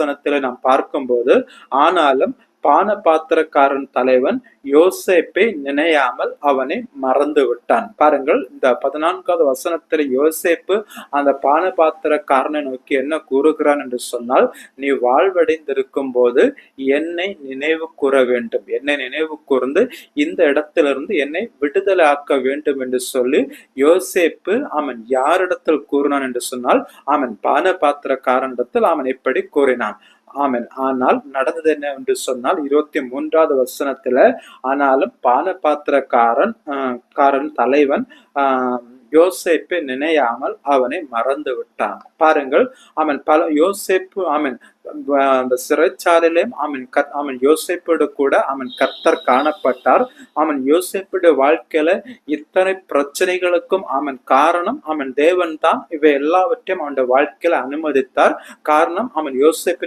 வசனத்துல நாம் பார்க்கும்போது, ஆனாலும் பான பாத்திரக்காரன் தலைவன் யோசேப்பை நினையாமல் அவனை மறந்து விட்டான். பாருங்கள், இந்த 14வது வசனத்துல யோசேப்பு அந்த பான பாத்திரக்காரனை நோக்கி என்ன கூறுகிறான் என்று சொன்னால், நீ வாழ்வடைந்திருக்கும் போது என்னை நினைவு கூற வேண்டும், என்னை நினைவு கூர்ந்து இந்த இடத்திலிருந்து என்னை விடுதலை ஆக்க வேண்டும் என்று சொல்லி யோசேப்பு அவன் யாரிடத்தில் கூறினான் என்று சொன்னால், அவன் பான பாத்திரக்காரனிடத்தில் அவன் இப்படி கூறினான். ஆமென். ஆனால் நடந்தது என்ன என்று சொன்னால் 23வது வசனத்துல, ஆனாலும் பான பாத்திரக்காரன் தலைவன் யோசேப்பை நினையாமல் அவனை மறந்து விட்டான். பாருங்கள், அவன் யோசேப்பு அந்த சிறைச்சாலையிலும் அவன் யோசேப்போடு கூட கர்த்தர் காணப்பட்டார். அவன் யோசேப்புடைய வாழ்க்கையில இத்தனை பிரச்சனைகளுக்கும் காரணம் தேவன் தான். இவை எல்லாவற்றையும் அவனுடைய வாழ்க்கையில அனுமதித்தார். காரணம் அவன் யோசேப்பின்